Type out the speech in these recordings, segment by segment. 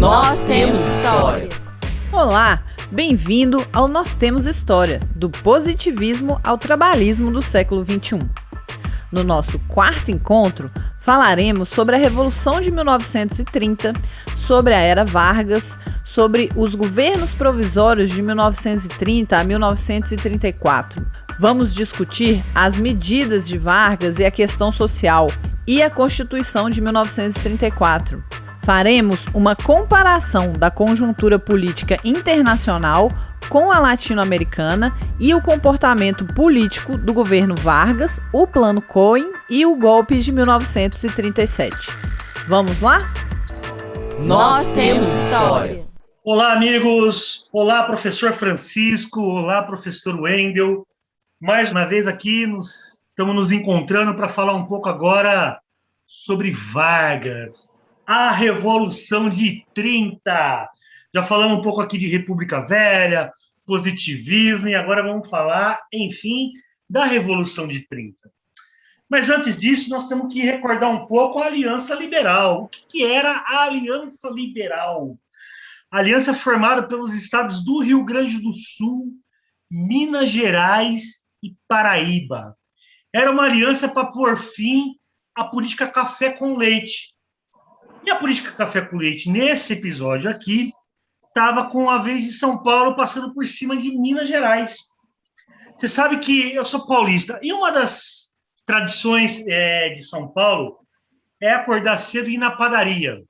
Nós Temos História. Olá, bem-vindo ao Nós Temos História, do positivismo ao trabalhismo do século XXI. No nosso quarto encontro, falaremos sobre a Revolução de 1930, sobre a Era Vargas, sobre os governos provisórios de 1930 a 1934. Vamos discutir as medidas de Vargas e a questão social e a Constituição de 1934. Faremos uma comparação da conjuntura política internacional com a latino-americana e o comportamento político do governo Vargas, o Plano Cohen e o golpe de 1937. Vamos lá? Nós Temos História. Olá, amigos! Olá, professor Francisco! Olá, professor Wendel! Mais uma vez aqui, estamos nos encontrando para falar um pouco agora sobre Vargas, a Revolução de 30. Já falamos um pouco aqui de República Velha, positivismo, e agora vamos falar, enfim, da Revolução de 30. Mas antes disso, nós temos que recordar um pouco a Aliança Liberal. O que era a Aliança Liberal? A aliança formada pelos estados do Rio Grande do Sul, Minas Gerais e Paraíba. Era uma aliança para pôr fim à política café com leite. E a política café com leite, nesse episódio aqui, estava com a vez de São Paulo passando por cima de Minas Gerais. Você sabe que eu sou paulista, e uma das tradições de São Paulo é acordar cedo e ir na padaria.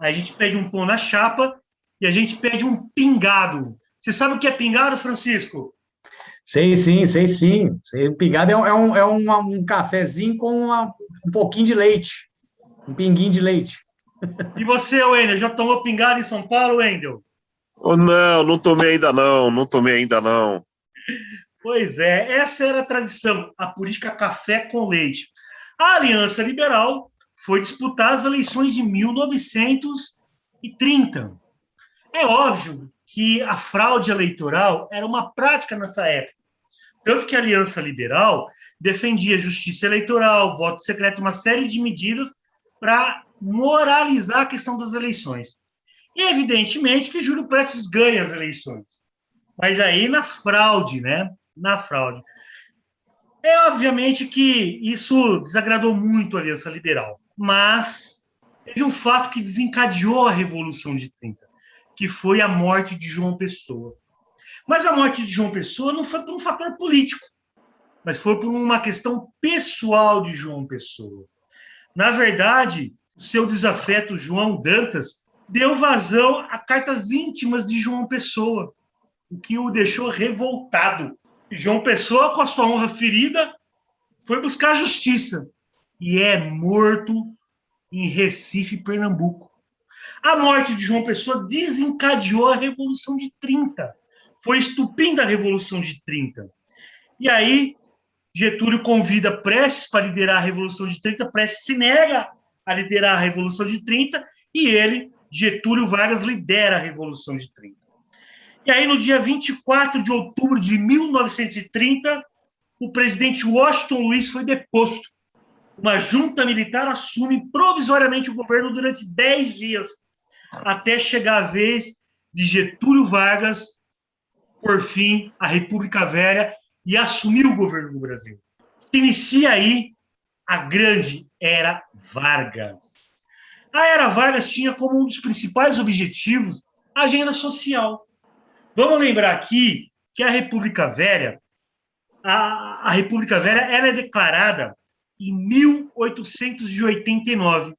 Aí a gente pede um pão na chapa e a gente pede um pingado. Você sabe o que é pingado, Francisco? Sei sim. O pingado é um cafezinho com um pouquinho de leite, um pinguinho de leite. E você, Wendel, já tomou pingado em São Paulo, Wendel? Oh, não tomei ainda não. Pois é, essa era a tradição, a política café com leite. A Aliança Liberal foi disputar as eleições de 1930. É óbvio que a fraude eleitoral era uma prática nessa época. Tanto que a Aliança Liberal defendia justiça eleitoral, voto secreto, uma série de medidas para moralizar a questão das eleições. E, evidentemente, que Júlio Prestes ganha as eleições. Mas aí na fraude, né? Na fraude. É obviamente que isso desagradou muito a Aliança Liberal. Mas teve um fato que desencadeou a Revolução de 30, que foi a morte de João Pessoa. Mas a morte de João Pessoa não foi por um fator político, mas foi por uma questão pessoal de João Pessoa. Na verdade, o seu desafeto João Dantas deu vazão a cartas íntimas de João Pessoa, o que o deixou revoltado. João Pessoa, com a sua honra ferida, foi buscar a justiça e é morto em Recife, Pernambuco. A morte de João Pessoa desencadeou a Revolução de 30. Foi estupim da Revolução de 30. E aí, Getúlio convida Prestes para liderar a Revolução de 30, Prestes se nega a liderar a Revolução de 30, e ele, Getúlio Vargas, lidera a Revolução de 30. E aí, no dia 24 de outubro de 1930, o presidente Washington Luiz foi deposto. Uma junta militar assume provisoriamente o governo durante 10 dias, até chegar a vez de Getúlio Vargas, por fim, a República Velha, e assumir o governo do Brasil. Se inicia aí a grande Era Vargas. A Era Vargas tinha como um dos principais objetivos a agenda social. Vamos lembrar aqui que a República Velha, a República Velha ela é declarada em 1889,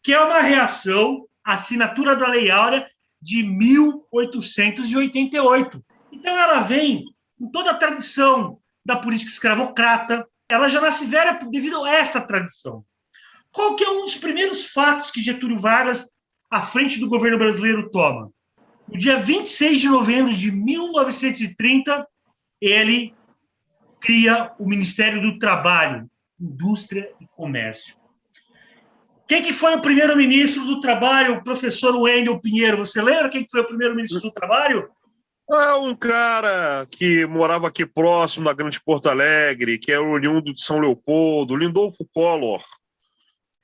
que é uma reação à assinatura da Lei Áurea de 1888. Então ela vem com toda a tradição da política escravocrata, ela já nasce velha devido a esta tradição. Qual que é um dos primeiros fatos que Getúlio Vargas, à frente do governo brasileiro, toma? No dia 26 de novembro de 1930, ele cria o Ministério do Trabalho, Indústria e Comércio. Quem que foi o primeiro-ministro do Trabalho, o professor Wendel Pinheiro? Você lembra quem que foi o primeiro-ministro do Trabalho? É um cara que morava aqui próximo, na Grande Porto Alegre, que é oriundo de São Leopoldo, Lindolfo Collor.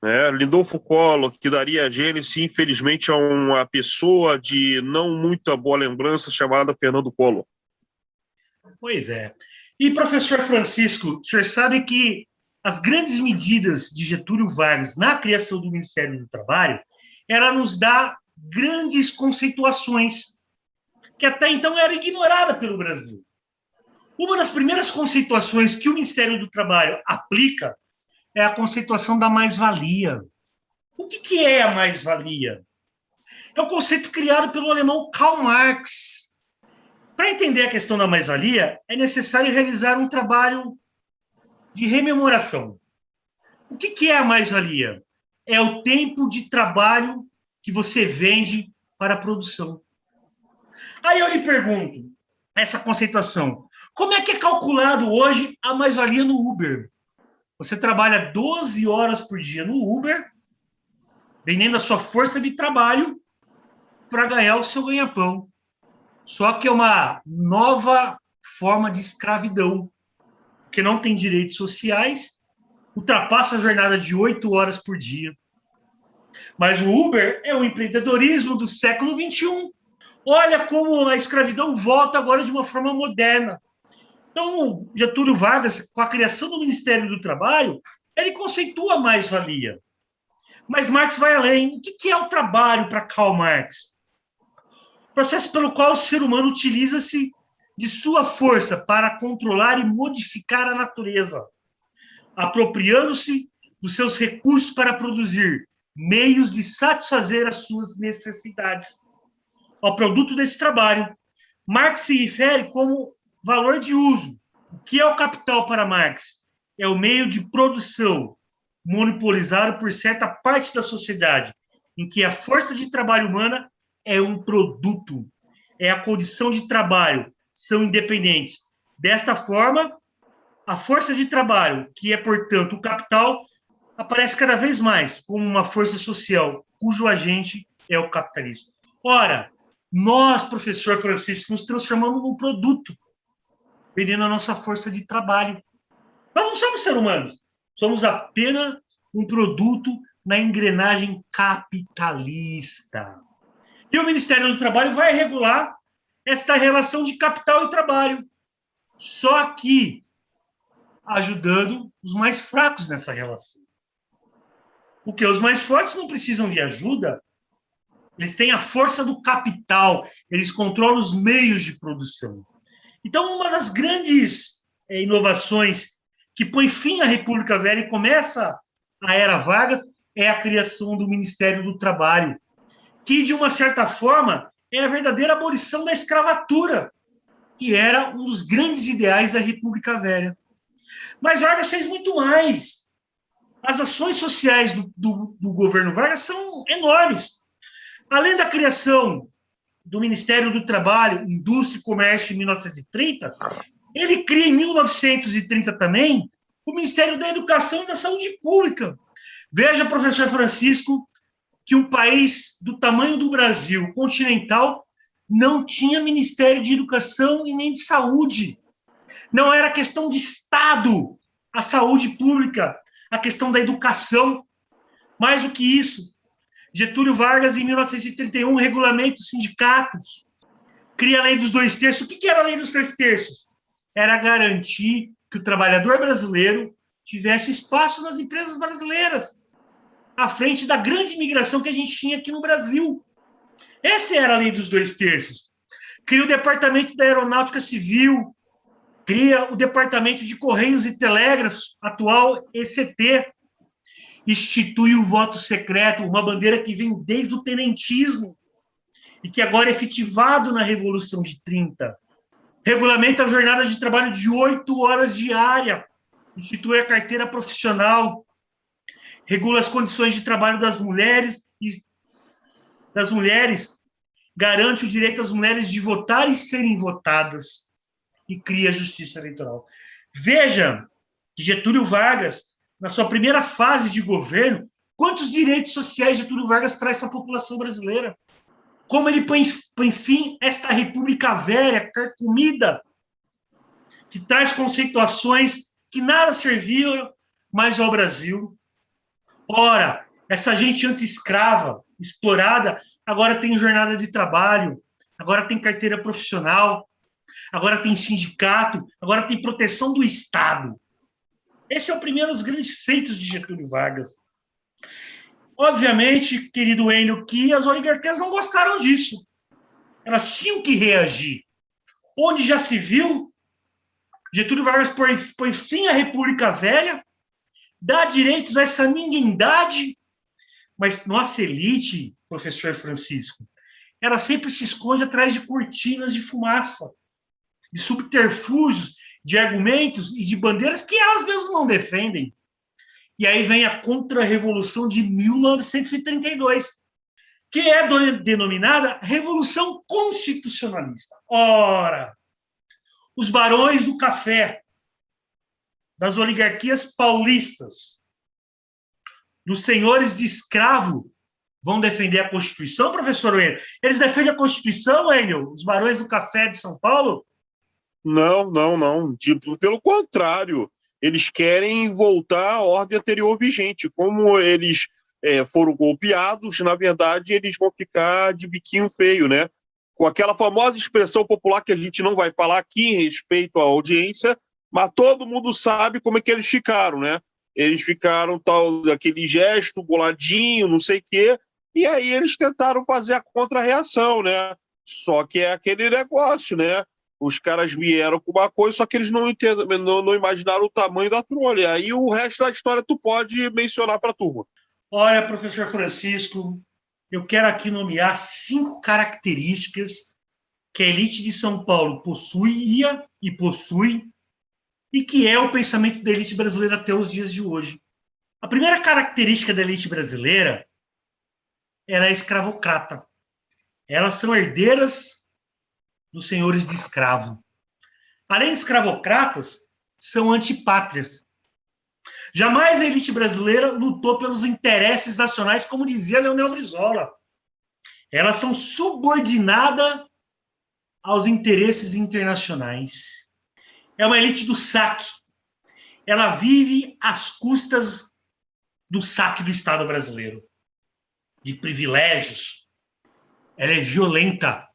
né? Lindolfo Collor, que daria a gênese, infelizmente, a uma pessoa de não muita boa lembrança chamada Fernando Collor. Pois é. E, professor Francisco, o senhor sabe que as grandes medidas de Getúlio Vargas na criação do Ministério do Trabalho, ela nos dá grandes conceituações, que até então era ignorada pelo Brasil. Uma das primeiras conceituações que o Ministério do Trabalho aplica é a conceituação da mais-valia. O que é a mais-valia? É um conceito criado pelo alemão Karl Marx. Para entender a questão da mais-valia, é necessário realizar um trabalho de rememoração. O que é a mais-valia? É o tempo de trabalho que você vende para a produção. Aí eu lhe pergunto, essa conceituação, como é que é calculado hoje a mais-valia no Uber? Você trabalha 12 horas por dia no Uber, vendendo a sua força de trabalho para ganhar o seu ganha-pão. Só que é uma nova forma de escravidão, que não tem direitos sociais, ultrapassa a jornada de 8 horas por dia. Mas o Uber é o empreendedorismo do século XXI. Olha como a escravidão volta agora de uma forma moderna. Então, Getúlio Vargas, com a criação do Ministério do Trabalho, ele conceitua a mais-valia. Mas Marx vai além. O que é o trabalho para Karl Marx? O processo pelo qual o ser humano utiliza-se de sua força para controlar e modificar a natureza, apropriando-se dos seus recursos para produzir meios de satisfazer as suas necessidades. Ao produto desse trabalho, Marx se refere como valor de uso. O que é o capital para Marx? É o meio de produção monopolizado por certa parte da sociedade, em que a força de trabalho humana é um produto, é a condição de trabalho, são independentes. Desta forma, a força de trabalho, que é, portanto, o capital, aparece cada vez mais como uma força social, cujo agente é o capitalismo. Ora, nós, professor Francisco, nos transformamos num produto, vendendo a nossa força de trabalho. Nós não somos seres humanos, somos apenas um produto na engrenagem capitalista. E o Ministério do Trabalho vai regular esta relação de capital e trabalho, só que ajudando os mais fracos nessa relação. Porque os mais fortes não precisam de ajuda, eles têm a força do capital, eles controlam os meios de produção. Então, uma das grandes inovações que põe fim à República Velha e começa a Era Vargas é a criação do Ministério do Trabalho, que, de uma certa forma, é a verdadeira abolição da escravatura, que era um dos grandes ideais da República Velha. Mas Vargas fez muito mais. As ações sociais do governo Vargas são enormes. Além da criação do Ministério do Trabalho, Indústria e Comércio em 1930, ele cria em 1930 também o Ministério da Educação e da Saúde Pública. Veja, professor Francisco, que um país do tamanho do Brasil, continental, não tinha Ministério de Educação e nem de Saúde. Não era questão de Estado, a saúde pública, a questão da educação. Mais do que isso, Getúlio Vargas, em 1931, regulamenta os sindicatos, cria a lei dos 2/3. O que era a lei dos 3/3? Era garantir que o trabalhador brasileiro tivesse espaço nas empresas brasileiras, à frente da grande imigração que a gente tinha aqui no Brasil. Essa era a lei dos 2/3. Cria o Departamento da Aeronáutica Civil, cria o Departamento de Correios e Telégrafos, atual ECT, institui o voto secreto, uma bandeira que vem desde o tenentismo e que agora é efetivado na Revolução de 30. Regulamenta a jornada de trabalho de 8 horas diária, institui a carteira profissional, regula as condições de trabalho das mulheres, garante o direito das mulheres de votar e serem votadas e cria a justiça eleitoral. Veja que Getúlio Vargas, na sua primeira fase de governo, quantos direitos sociais Getúlio Vargas traz para a população brasileira? Como ele põe fim a esta República Velha, carcomida, que traz conceituações que nada serviam mais ao Brasil. Ora, essa gente anti-escrava, explorada, agora tem jornada de trabalho, agora tem carteira profissional, agora tem sindicato, agora tem proteção do Estado. Esse é o primeiro dos grandes feitos de Getúlio Vargas. Obviamente, querido Enio, que as oligarquias não gostaram disso. Elas tinham que reagir. Onde já se viu, Getúlio Vargas põe fim à República Velha, dá direitos a essa ninguém-dade, mas nossa elite, professor Francisco, ela sempre se esconde atrás de cortinas de fumaça, de subterfúgios, de argumentos e de bandeiras que elas mesmas não defendem. E aí vem a Contra-Revolução de 1932, que é denominada Revolução Constitucionalista. Ora, os barões do café, das oligarquias paulistas, dos senhores de escravo, vão defender a Constituição, professor Enio? Eles defendem a Constituição, Enio? Os barões do café de São Paulo? Não. Pelo contrário, eles querem voltar à ordem anterior vigente. Como eles foram golpeados, na verdade, eles vão ficar de biquinho feio, né? Com aquela famosa expressão popular que a gente não vai falar aqui em respeito à audiência, mas todo mundo sabe como é que eles ficaram, né? Eles ficaram aquele gesto, boladinho, não sei o quê, e aí eles tentaram fazer a contra-reação, né? Só que é aquele negócio, né? Os caras vieram com uma coisa, só que eles não imaginaram o tamanho da trolha. Aí o resto da história tu pode mencionar para a turma. Olha, professor Francisco, eu quero aqui nomear 5 características que a elite de São Paulo possuía e possui, e que é o pensamento da elite brasileira até os dias de hoje. A primeira característica da elite brasileira, ela é escravocrata. Elas são herdeiras dos senhores de escravo. Além de escravocratas, são antipátrias. Jamais a elite brasileira lutou pelos interesses nacionais, como dizia Leonel Brizola. Elas são subordinadas aos interesses internacionais. É uma elite do saque. Ela vive às custas do saque do Estado brasileiro, de privilégios. Ela é violenta.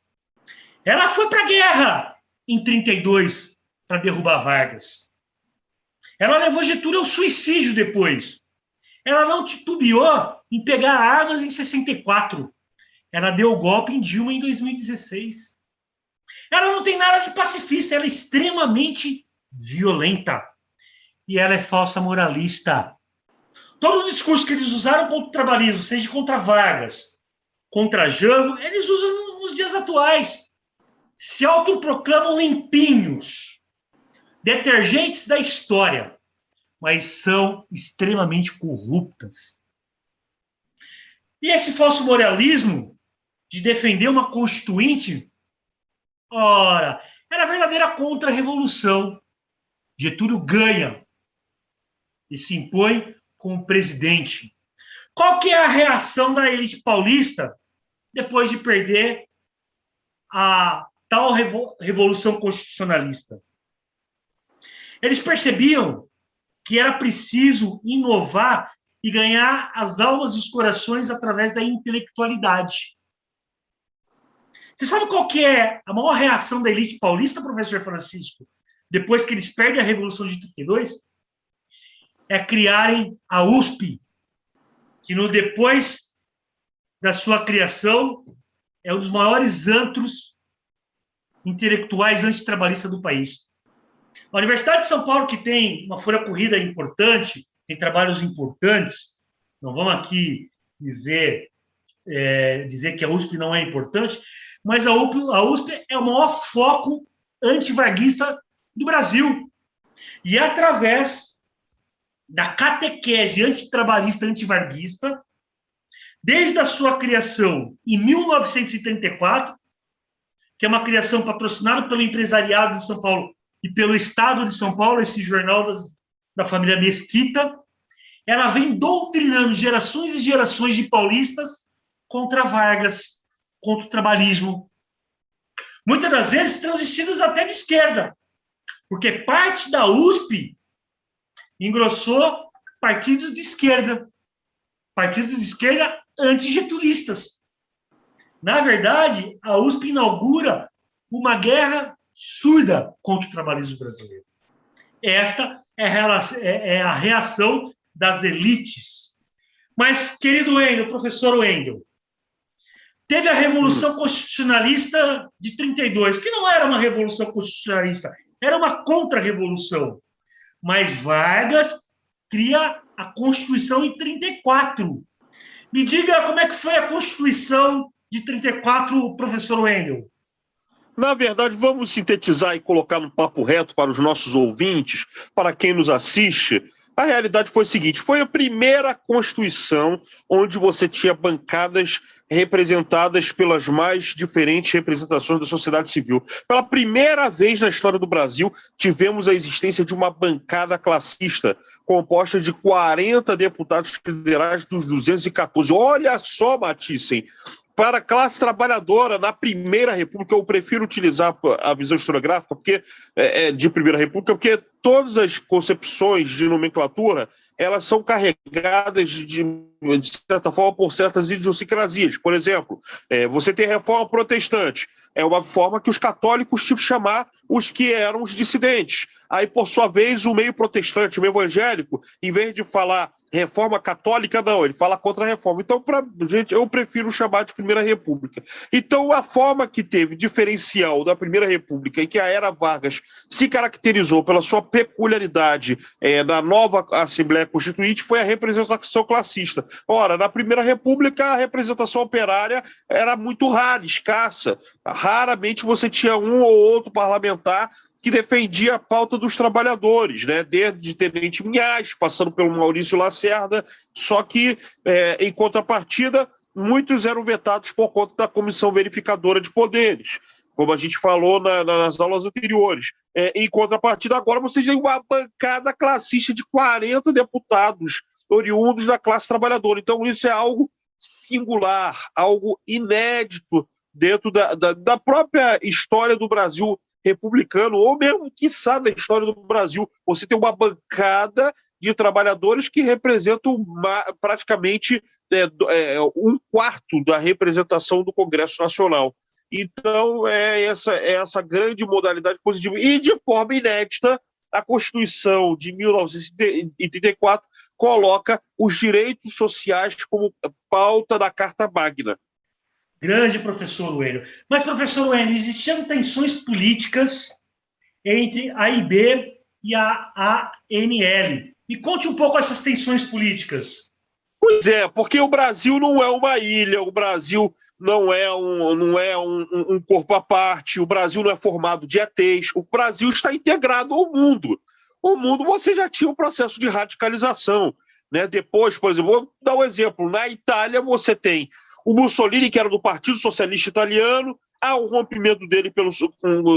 Ela foi para a guerra em 32 para derrubar Vargas. Ela levou Getúlio ao suicídio depois. Ela não titubeou em pegar armas em 64. Ela deu o golpe em Dilma em 2016. Ela não tem nada de pacifista, ela é extremamente violenta. E ela é falsa moralista. Todo o discurso que eles usaram contra o trabalhismo, seja contra Vargas, contra Jango, eles usam nos dias atuais. Se autoproclamam limpinhos, detergentes da história, mas são extremamente corruptas. E esse falso moralismo de defender uma constituinte, ora, era a verdadeira contra-revolução. Getúlio ganha e se impõe como presidente. Qual que é a reação da elite paulista depois de perder a tal revolução constitucionalista? Eles percebiam que era preciso inovar e ganhar as almas e os corações através da intelectualidade. Você sabe qual que é a maior reação da elite paulista, professor Francisco, depois que eles perdem a Revolução de 32? É criarem a USP, que depois da sua criação é um dos maiores antros intelectuais antitrabalhistas do país. A Universidade de São Paulo, que tem uma folha corrida importante, tem trabalhos importantes, não vamos aqui dizer que a USP não é importante, mas a USP é o maior foco antivarguista do Brasil. E é através da catequese antitrabalhista, antivarguista, desde a sua criação em 1934, que é uma criação patrocinada pelo empresariado de São Paulo e pelo Estado de São Paulo, esse jornal da família Mesquita, ela vem doutrinando gerações e gerações de paulistas contra Vargas, contra o trabalhismo. Muitas das vezes transvestidas até de esquerda, porque parte da USP engrossou partidos de esquerda. partidos de esquerda antigetulistas. Na verdade, a USP inaugura uma guerra surda contra o trabalhismo brasileiro. Esta é a reação das elites. Mas, querido Wendel, professor Wendel, teve a Revolução Constitucionalista de 32, que não era uma revolução constitucionalista, era uma contra-revolução. Mas Vargas cria a Constituição em 34. Me diga como é que foi a Constituição de 34, professor Wendel. Na verdade, vamos sintetizar e colocar no papo reto para os nossos ouvintes, para quem nos assiste. A realidade foi a seguinte: foi a primeira Constituição onde você tinha bancadas representadas pelas mais diferentes representações da sociedade civil. Pela primeira vez na história do Brasil, tivemos a existência de uma bancada classista, composta de 40 deputados federais dos 214. Olha só, Mathiesen, para a classe trabalhadora, na Primeira República, eu prefiro utilizar a visão historiográfica de Primeira República, porque todas as concepções de nomenclatura, elas são carregadas, de certa forma, por certas idiosincrasias. Por exemplo, você tem a Reforma Protestante, é uma forma que os católicos tinham que chamar os que eram os dissidentes. Aí, por sua vez, o meio protestante, o meio evangélico, em vez de falar reforma católica, não, ele fala contra a reforma. Então, gente, eu prefiro chamar de Primeira República. Então, a forma que teve diferencial da Primeira República e que a era Vargas se caracterizou pela sua peculiaridade na nova Assembleia Constituinte foi a representação classista. Ora, na Primeira República, a representação operária era muito rara, escassa. Raramente você tinha um ou outro parlamentar que defendia a pauta dos trabalhadores, né? Desde Tenente Minhas, passando pelo Maurício Lacerda, só que, em contrapartida, muitos eram vetados por conta da Comissão Verificadora de Poderes, como a gente falou nas aulas anteriores. Em contrapartida, agora você tem uma bancada classista de 40 deputados oriundos da classe trabalhadora. Então, isso é algo singular, algo inédito dentro da própria história do Brasil republicano, ou mesmo, quiçá, da história do Brasil. Você tem uma bancada de trabalhadores que representam praticamente um quarto da representação do Congresso Nacional. Então, essa grande modalidade positiva. E, de forma inédita, a Constituição de 1934 coloca os direitos sociais como pauta da Carta Magna. Grande professor Wendel. Mas, professor Wendel, existiam tensões políticas entre a IB e a ANL. Me conte um pouco essas tensões políticas. Pois é, porque o Brasil não é uma ilha, o Brasil não é um corpo à parte, o Brasil não é formado de ETs, o Brasil está integrado ao mundo. O mundo, você já tinha um processo de radicalização, né? Depois, por exemplo, vou dar um exemplo, na Itália você tem o Mussolini, que era do Partido Socialista Italiano, há o rompimento dele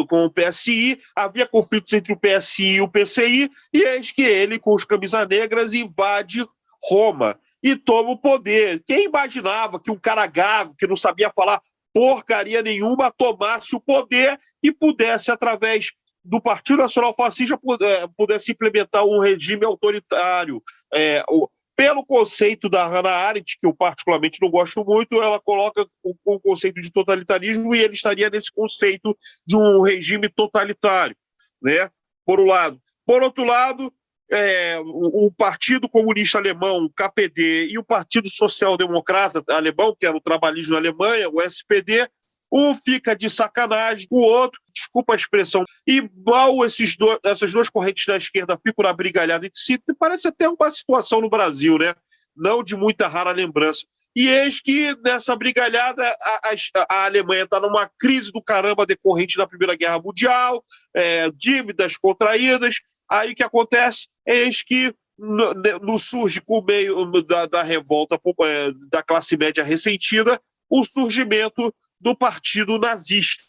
com o PSI, havia conflitos entre o PSI e o PCI, e eis que ele, com os camisas negras, invade Roma e toma o poder. Quem imaginava que um cara gago, que não sabia falar porcaria nenhuma, tomasse o poder e pudesse, através do Partido Nacional Fascista, pudesse implementar um regime autoritário? Pelo conceito da Hannah Arendt, que eu particularmente não gosto muito, ela coloca o conceito de totalitarismo e ele estaria nesse conceito de um regime totalitário, né? Por um lado. Por outro lado, o Partido Comunista Alemão, o KPD, e o Partido Social Democrata Alemão, que era o trabalhismo na Alemanha, o SPD, um fica de sacanagem, o outro, desculpa a expressão, e mal essas duas correntes da esquerda ficam na brigalhada entre si, parece até uma situação no Brasil, né? Não de muita rara lembrança. E eis que nessa brigalhada a Alemanha está numa crise do caramba decorrente da Primeira Guerra Mundial, dívidas contraídas. Aí o que acontece? Eis que surge, com o meio da revolta da classe média ressentida, o surgimento do Partido Nazista,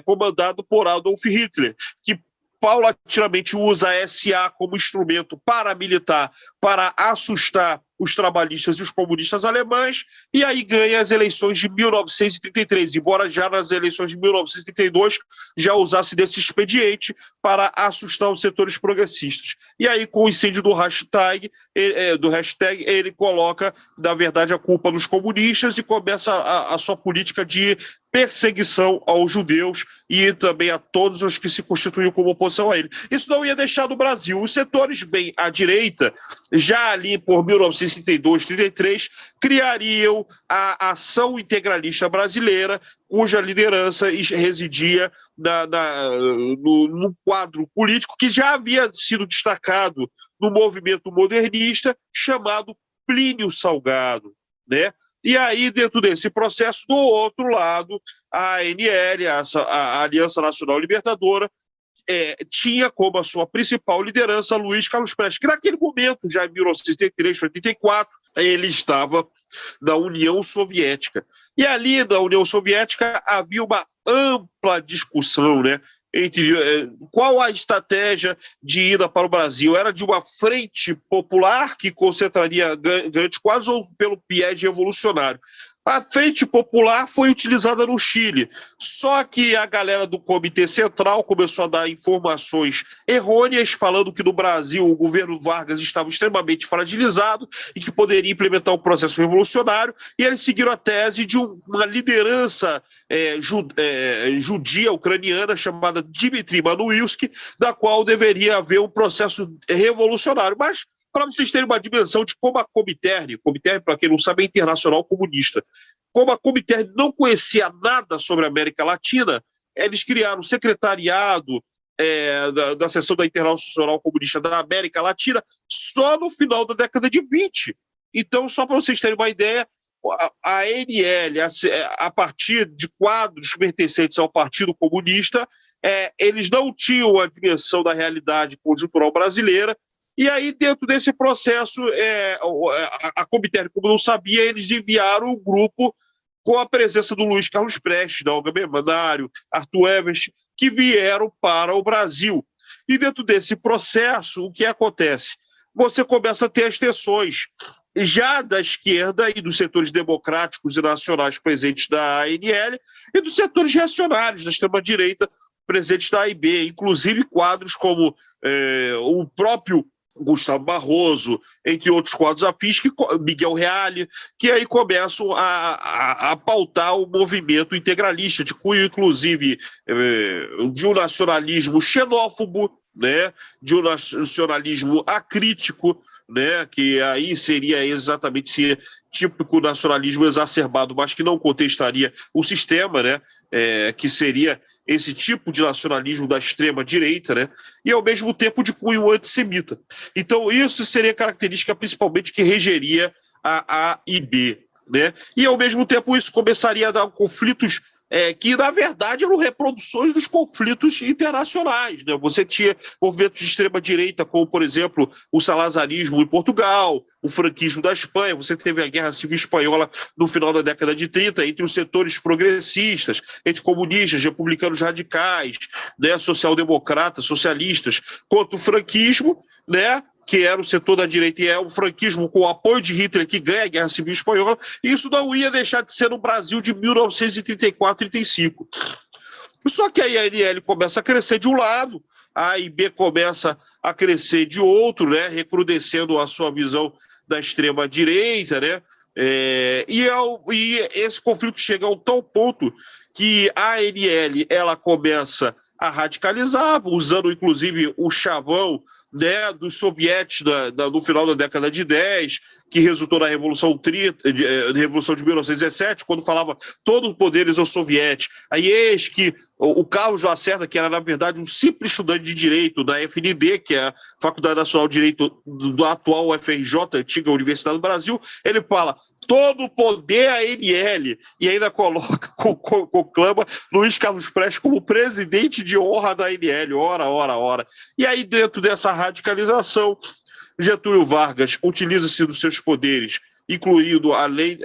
comandado por Adolf Hitler, que paulatinamente usa a SA como instrumento paramilitar para assustar os trabalhistas e os comunistas alemães, e aí ganha as eleições de 1933, embora já nas eleições de 1932 já usasse desse expediente para assustar os setores progressistas. E aí, com o incêndio do hashtag, ele coloca, na verdade, a culpa nos comunistas e começa a sua política de perseguição aos judeus e também a todos os que se constituíam como oposição a ele. Isso não ia deixar no Brasil. Os setores bem à direita, já ali por 1932, 33, criariam a Ação Integralista Brasileira, cuja liderança residia no quadro político que já havia sido destacado no movimento modernista, chamado Plínio Salgado, né? E aí, dentro desse processo, do outro lado, a ANL, a Aliança Nacional Libertadora, tinha como a sua principal liderança Luiz Carlos Prestes, que naquele momento, já em 1983, 1984, ele estava na União Soviética. E ali, na União Soviética, havia uma ampla discussão, né, entre qual a estratégia de ida para o Brasil. Era de uma frente popular que concentraria grandes quadros ou pelo viés revolucionário. A Frente Popular foi utilizada no Chile, só que a galera do Comitê Central começou a dar informações errôneas, falando que no Brasil o governo Vargas estava extremamente fragilizado e que poderia implementar um processo revolucionário, e eles seguiram a tese de uma liderança judia ucraniana chamada Dmitry Manuilsky, da qual deveria haver um processo revolucionário. Mas, para vocês terem uma dimensão de como a Comintern, para quem não sabe, é internacional comunista, como a Comintern não conhecia nada sobre a América Latina, eles criaram um secretariado da seção da Internacional Comunista da América Latina só no final da década de 20. Então, só para vocês terem uma ideia, a ANL, a partir de quadros pertencentes ao Partido Comunista, eles não tinham a dimensão da realidade conjuntural brasileira. E aí, dentro desse processo, a Comintern, como não sabia, eles enviaram o grupo com a presença do Luiz Carlos Prestes, da Olga Bermandário, Arthur Evers, que vieram para o Brasil. E dentro desse processo, o que acontece? Você começa a ter as tensões já da esquerda e dos setores democráticos e nacionais presentes da ANL e dos setores reacionários da extrema-direita presentes da AIB, inclusive quadros como o próprio Gustavo Barroso, entre outros quadros afins, Miguel Reale, que aí começam a pautar o movimento integralista, de cunho, inclusive, de um nacionalismo xenófobo, né, de um nacionalismo acrítico, né, que aí seria exatamente típico nacionalismo exacerbado, mas que não contestaria o sistema, né, que seria esse tipo de nacionalismo da extrema-direita, né, e ao mesmo tempo de cunho antissemita. Então isso seria característica principalmente que regeria a AIB, né, e ao mesmo tempo isso começaria a dar conflitos que, na verdade, eram reproduções dos conflitos internacionais, né? Você tinha movimentos de extrema-direita, como, por exemplo, o salazarismo em Portugal, o franquismo da Espanha, você teve a Guerra Civil Espanhola no final da década de 30, entre os setores progressistas, entre comunistas, republicanos radicais, né, social-democratas, socialistas, contra o franquismo, né, que era o setor da direita, e é o franquismo com o apoio de Hitler que ganha a Guerra Civil Espanhola, e isso não ia deixar de ser no Brasil de 1934 e 35. Só que aí a ANL começa a crescer de um lado, a AIB começa a crescer de outro, né, recrudescendo a sua visão da extrema-direita, né, e esse conflito chega a um tal ponto que a ANL ela começa a radicalizar, usando inclusive o chavão, né, dos sovietes no final da década de 10, que resultou na Revolução de 1917, quando falava todos os poderes aos sovietes. Aí eis que o Carlos Lacerda, que era, na verdade, um simples estudante de Direito da FND, que é a Faculdade Nacional de Direito do atual UFRJ, antiga Universidade do Brasil, ele fala todo o poder à ANL, e ainda conclama Luiz Carlos Prestes como presidente de honra da ANL, ora. E aí, dentro dessa radicalização, Getúlio Vargas utiliza-se dos seus poderes, incluindo a lei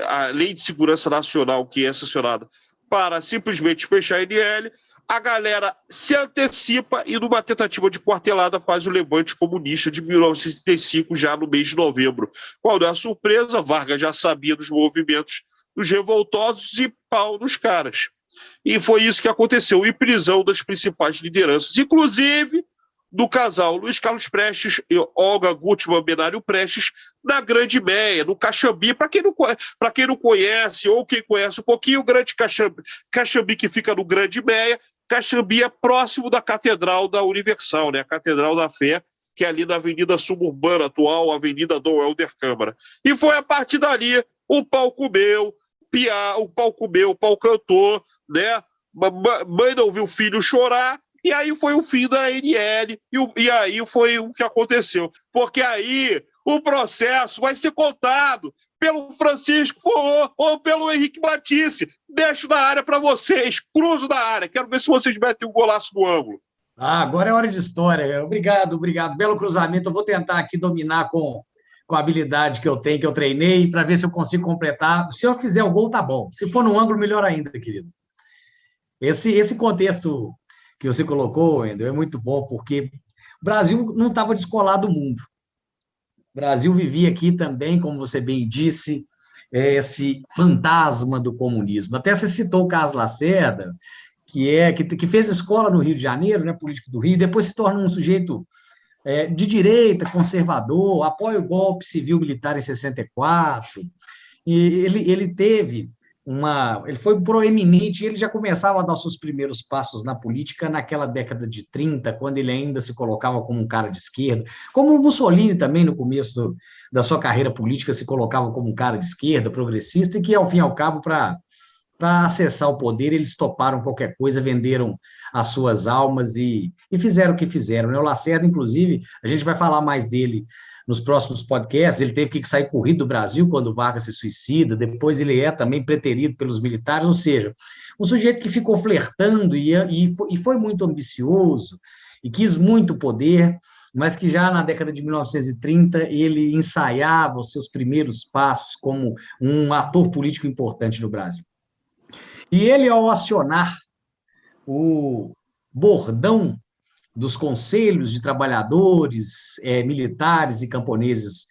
de Segurança Nacional, que é sancionada para simplesmente fechar a ANL, a galera se antecipa e, numa tentativa de quartelada, faz o levante comunista de 1935, já no mês de novembro. Qual é a surpresa? Vargas já sabia dos movimentos dos revoltosos e pau nos caras. E foi isso que aconteceu, e prisão das principais lideranças, inclusive do casal Luiz Carlos Prestes e Olga Gutmann Benário Prestes, na Grande Meia, no Caxambi. Para quem não conhece, ou quem conhece um pouquinho, o Grande Caxambi, que fica no Grande Meia, Caxambi é próximo da Catedral da Universal, né? A Catedral da Fé, que é ali na Avenida Suburbana, atual Avenida Dom Helder Câmara. E foi a partir dali, o pau comeu, o pau cantou, né? Mãe não viu o filho chorar, e aí foi o fim da ANL, e aí foi o que aconteceu. Porque aí o processo vai ser contado pelo Francisco Forró ou pelo Henrique Matisse. Deixo na área para vocês, cruzo na área. Quero ver se vocês metem um golaço no ângulo. Agora é hora de história. Obrigado. Belo cruzamento. Eu vou tentar aqui dominar com a habilidade que eu tenho, que eu treinei, para ver se eu consigo completar. Se eu fizer o gol, tá bom. Se for no ângulo, melhor ainda, querido. Esse contexto que você colocou, Wendel, é muito bom, porque o Brasil não estava descolado do mundo. O Brasil vivia aqui também, como você bem disse, esse fantasma do comunismo. Até você citou o Carlos Lacerda, que fez escola no Rio de Janeiro, né, político do Rio, e depois se torna um sujeito de direita, conservador, apoia o golpe civil-militar em 64, e ele foi proeminente, ele já começava a dar seus primeiros passos na política naquela década de 30, quando ele ainda se colocava como um cara de esquerda, como o Mussolini também, no começo da sua carreira política, se colocava como um cara de esquerda, progressista, e que, ao fim e ao cabo, para acessar o poder, eles toparam qualquer coisa, venderam as suas almas e fizeram o que fizeram, né? O Lacerda, inclusive, a gente vai falar mais dele nos próximos podcasts. Ele teve que sair corrido do Brasil quando o Vargas se suicida, depois ele é também preterido pelos militares, ou seja, um sujeito que ficou flertando e foi muito ambicioso e quis muito poder, mas que já na década de 1930 ele ensaiava os seus primeiros passos como um ator político importante no Brasil. E ele, ao acionar o bordão dos conselhos de trabalhadores, militares e camponeses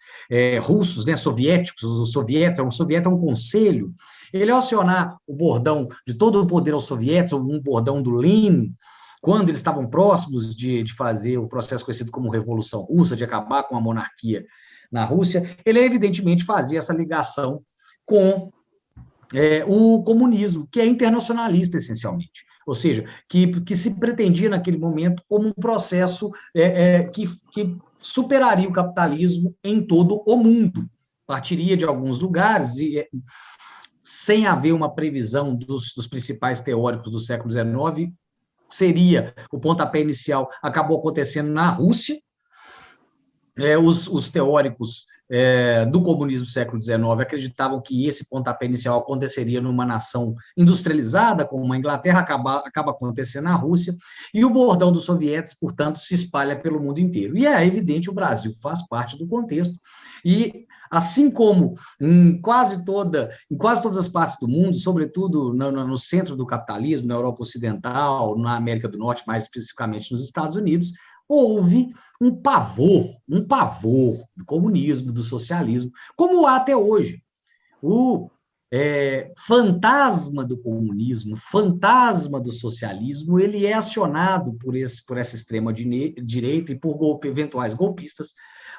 russos, né, soviéticos, um soviético é um conselho, ele, ao acionar o bordão de todo o poder aos soviéticos, um bordão do Lenin, quando eles estavam próximos de fazer o processo conhecido como Revolução Russa, de acabar com a monarquia na Rússia, ele, evidentemente, fazia essa ligação com o comunismo, que é internacionalista, essencialmente. Ou seja, que se pretendia, naquele momento, como um processo que superaria o capitalismo em todo o mundo. Partiria de alguns lugares, sem haver uma previsão dos principais teóricos do século XIX, seria o pontapé inicial, acabou acontecendo na Rússia. Os teóricos do comunismo do século XIX acreditavam que esse pontapé inicial aconteceria numa nação industrializada, como a Inglaterra, acaba acontecendo na Rússia, e o bordão dos soviéticos, portanto, se espalha pelo mundo inteiro. E é evidente, o Brasil faz parte do contexto, e assim como em quase todas as partes do mundo, sobretudo no centro do capitalismo, na Europa Ocidental, na América do Norte, mais especificamente nos Estados Unidos, houve um pavor do comunismo, do socialismo, como há até hoje. O fantasma do comunismo, fantasma do socialismo, ele é acionado por essa extrema-direita e por eventuais golpistas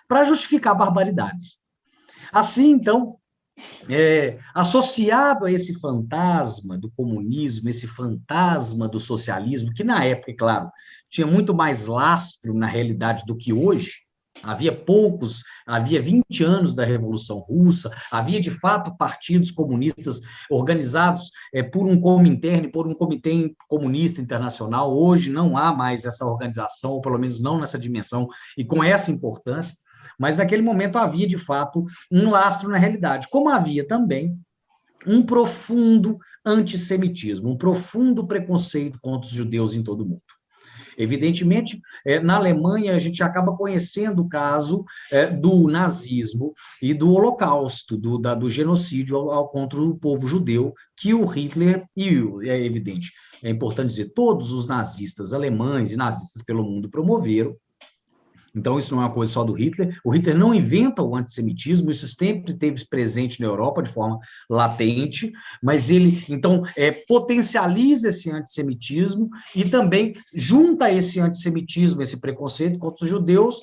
para justificar barbaridades. Assim, então, associado a esse fantasma do comunismo, esse fantasma do socialismo, que na época, claro, tinha muito mais lastro na realidade do que hoje, havia 20 anos da Revolução Russa, havia de fato partidos comunistas organizados por um Comintern, por um Comitê Comunista Internacional. Hoje não há mais essa organização, ou pelo menos não nessa dimensão e com essa importância, mas naquele momento havia de fato um lastro na realidade, como havia também um profundo antissemitismo, um profundo preconceito contra os judeus em todo o mundo. Evidentemente, na Alemanha, a gente acaba conhecendo o caso do nazismo e do Holocausto, do genocídio contra o povo judeu, que o Hitler, é evidente, é importante dizer, todos os nazistas alemães e nazistas pelo mundo promoveram. Então, isso não é uma coisa só do Hitler. O Hitler não inventa o antissemitismo, isso sempre esteve presente na Europa de forma latente, mas ele, então, potencializa esse antissemitismo e também junta esse antissemitismo, esse preconceito contra os judeus,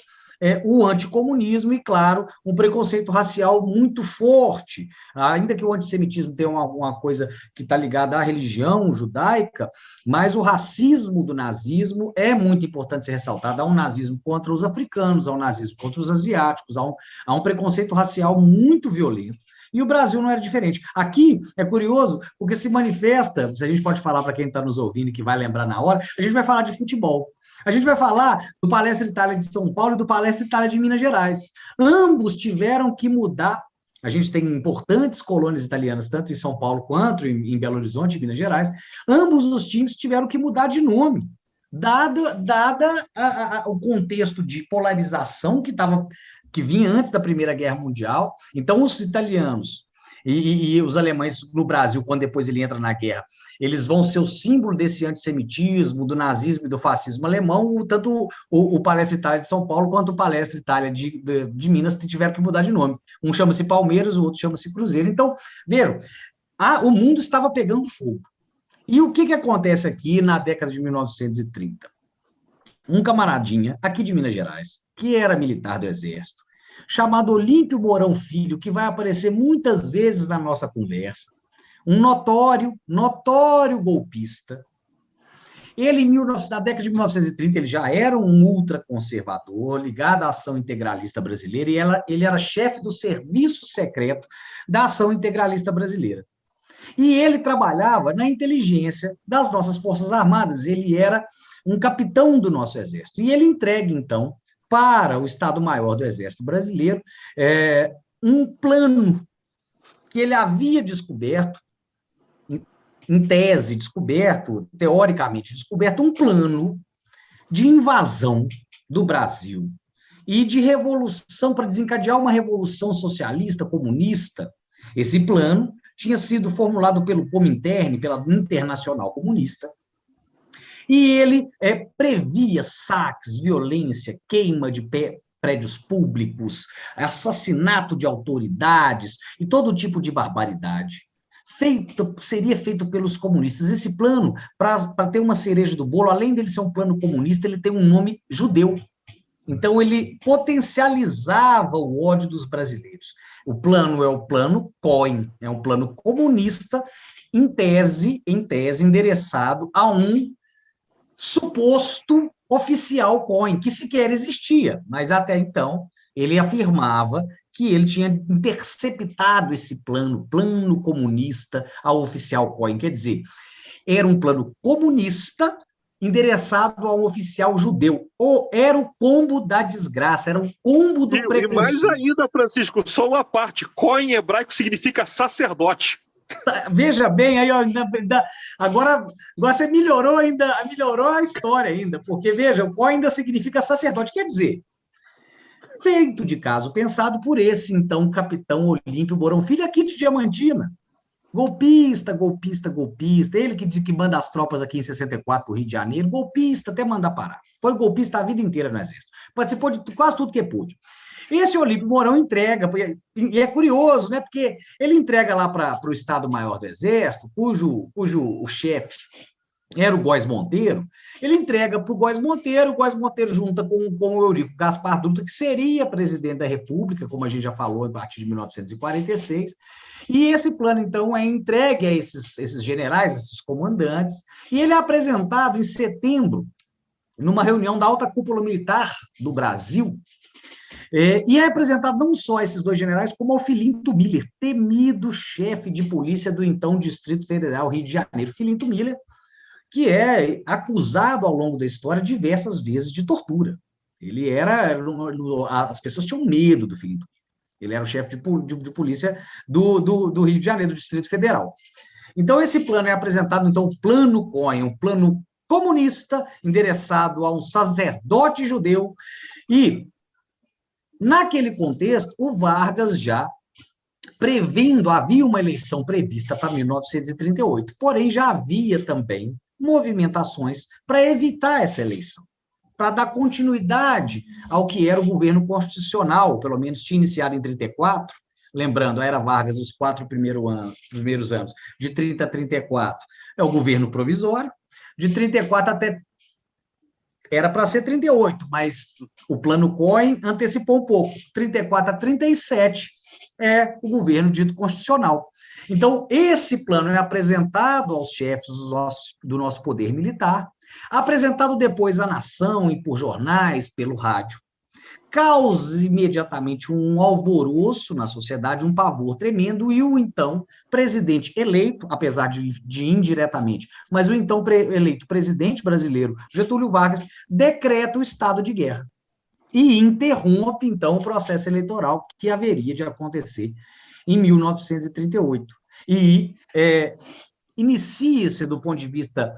o anticomunismo e, claro, um preconceito racial muito forte. Ainda que o antissemitismo tenha uma coisa que está ligada à religião judaica, mas o racismo do nazismo é muito importante ser ressaltado. Há um nazismo contra os africanos, há um nazismo contra os asiáticos, há um preconceito racial muito violento. E o Brasil não era diferente. Aqui é curioso, porque se manifesta, se a gente pode falar para quem está nos ouvindo e que vai lembrar na hora, a gente vai falar de futebol. A gente vai falar do Palestra Itália de São Paulo e do Palestra Itália de Minas Gerais. Ambos tiveram que mudar. A gente tem importantes colônias italianas, tanto em São Paulo quanto em Belo Horizonte, em Minas Gerais. Ambos os times tiveram que mudar de nome, dada o contexto de polarização que vinha antes da Primeira Guerra Mundial. Então, os italianos e os alemães no Brasil, quando depois ele entra na guerra, eles vão ser o símbolo desse antissemitismo, do nazismo e do fascismo alemão, tanto o Palestra Itália de São Paulo quanto o Palestra Itália de Minas tiveram que mudar de nome. Um chama-se Palmeiras, o outro chama-se Cruzeiro. Então, vejam, o mundo estava pegando fogo. E o que acontece aqui na década de 1930? Um camaradinha aqui de Minas Gerais, que era militar do Exército, chamado Olímpio Mourão Filho, que vai aparecer muitas vezes na nossa conversa, um notório golpista. Ele, na década de 1930, ele já era um ultraconservador, ligado à Ação Integralista Brasileira, e ele era chefe do serviço secreto da Ação Integralista Brasileira. E ele trabalhava na inteligência das nossas Forças Armadas, ele era um capitão do nosso Exército. E ele entrega, então, para o Estado-Maior do Exército Brasileiro, um plano que ele havia descoberto, em tese descoberto, teoricamente descoberto, um plano de invasão do Brasil e de revolução, para desencadear uma revolução socialista, comunista. Esse plano tinha sido formulado pelo Comintern, pela Internacional Comunista, e ele previa saques, violência, queima de prédios públicos, assassinato de autoridades e todo tipo de barbaridade. Seria feito pelos comunistas. Esse plano, para ter uma cereja do bolo, além dele ser um plano comunista, ele tem um nome judeu. Então, ele potencializava o ódio dos brasileiros. O plano é o plano Cohen, é um plano comunista, em tese, endereçado a um suposto oficial Cohen, que sequer existia, mas até então ele afirmava que ele tinha interceptado esse plano comunista ao oficial Cohen, quer dizer, era um plano comunista endereçado a um oficial judeu, ou era o combo da desgraça, era o combo do preconceito. E mais ainda, Francisco, só uma parte, Cohen em hebraico significa sacerdote. Veja bem, aí, ó, agora você melhorou a história ainda, porque, veja, o Cohen ainda significa sacerdote, quer dizer, feito de caso pensado por esse, então, capitão Olímpio Mourão Filho, aqui de Diamantina, golpista, ele que manda as tropas aqui em 64 para o Rio de Janeiro, golpista até mandar parar, foi golpista a vida inteira no Exército, participou de quase tudo que pôde. Esse Olímpio Mourão entrega, e é curioso, né, porque ele entrega lá para o Estado-Maior do Exército, cujo o chefe era o Góes Monteiro, ele entrega para o Góes Monteiro junta com o Eurico Gaspar Dutra, que seria presidente da República, como a gente já falou, a partir de 1946, e esse plano, então, é entregue a esses generais, esses comandantes, e ele é apresentado em setembro, numa reunião da alta cúpula militar do Brasil, e é apresentado não só a esses dois generais, como ao Filinto Miller, temido chefe de polícia do então Distrito Federal, Rio de Janeiro. Filinto Miller, que é acusado ao longo da história diversas vezes de tortura. As pessoas tinham medo do Filinto Miller. Ele era o chefe de polícia do Rio de Janeiro, do Distrito Federal. Então, esse plano é apresentado, então, o plano Cohen, um plano comunista, endereçado a um sacerdote judeu, e, naquele contexto, o Vargas já previndo, havia uma eleição prevista para 1938, porém já havia também movimentações para evitar essa eleição, para dar continuidade ao que era o governo constitucional, pelo menos tinha iniciado em 34, lembrando, a era Vargas, os 4 primeiros anos, de 30 a 34, é o governo provisório, de 34 até... Era para ser 38, mas o plano Cohen antecipou um pouco. 34 a 37 é o governo dito constitucional. Então, esse plano é apresentado aos chefes do nosso poder militar, apresentado depois à nação e por jornais, pelo rádio. Causa imediatamente um alvoroço na sociedade, um pavor tremendo, e o então presidente eleito, apesar de indiretamente, mas o então eleito presidente brasileiro, Getúlio Vargas, decreta o estado de guerra e interrompe, então, o processo eleitoral que haveria de acontecer em 1938. E inicia-se, do ponto de vista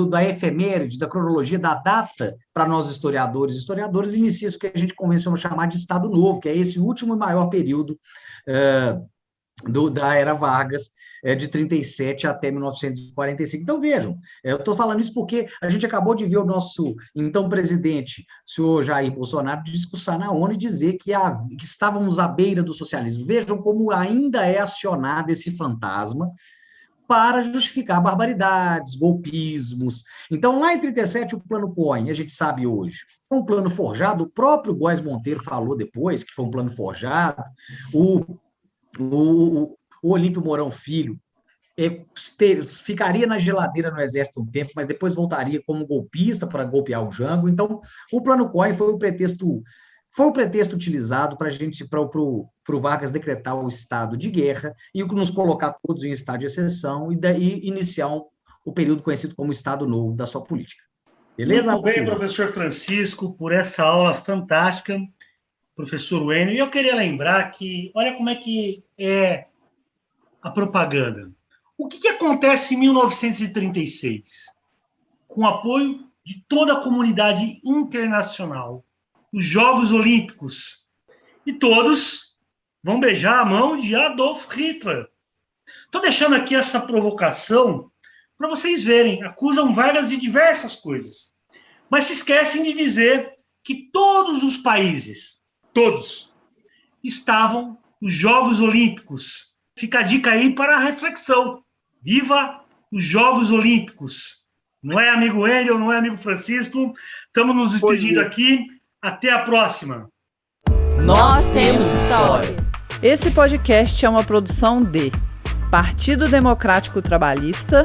da efeméride, da cronologia, da data, para nós historiadores, inicia-se o que a gente convencionou chamar de Estado Novo, que é esse último e maior período da era Vargas, de 37 até 1945. Então, vejam, eu estou falando isso porque a gente acabou de ver o nosso, então, presidente, o senhor Jair Bolsonaro, discursar na ONU e dizer que estávamos à beira do socialismo. Vejam como ainda é acionado esse fantasma para justificar barbaridades, golpismos. Então, lá em 37, o plano Cohen, a gente sabe hoje, um plano forjado, o próprio Góes Monteiro falou depois que foi um plano forjado, o Olímpio Mourão Filho ficaria na geladeira no Exército um tempo, mas depois voltaria como golpista para golpear o Jango. Então, o plano Cohen foi o pretexto utilizado para o Vargas decretar o estado de guerra e nos colocar todos em estado de exceção e daí iniciar o período conhecido como Estado Novo da sua política. Beleza? Muito bem, professor Francisco, por essa aula fantástica, professor Wênio. E eu queria lembrar que, olha como é que é a propaganda. O que acontece em 1936? Com o apoio de toda a comunidade internacional, os Jogos Olímpicos, e todos vão beijar a mão de Adolf Hitler. Estou deixando aqui essa provocação para vocês verem, acusam Vargas de diversas coisas, mas se esquecem de dizer que todos os países, todos, estavam nos Jogos Olímpicos. Fica a dica aí para a reflexão. Viva os Jogos Olímpicos! Não é, amigo Wendel, não é, amigo Francisco? Estamos nos despedindo aqui. Até a próxima. Nós temos história. Esse podcast é uma produção de Partido Democrático Trabalhista,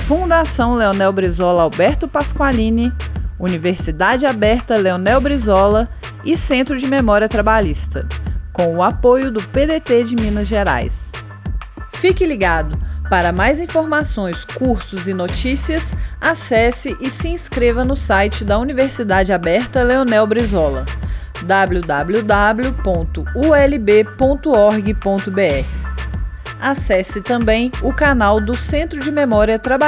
Fundação Leonel Brizola Alberto Pasqualini, Universidade Aberta Leonel Brizola e Centro de Memória Trabalhista, com o apoio do PDT de Minas Gerais. Fique ligado! Para mais informações, cursos e notícias, acesse e se inscreva no site da Universidade Aberta Leonel Brizola, www.ulb.org.br. Acesse também o canal do Centro de Memória Trabalhista.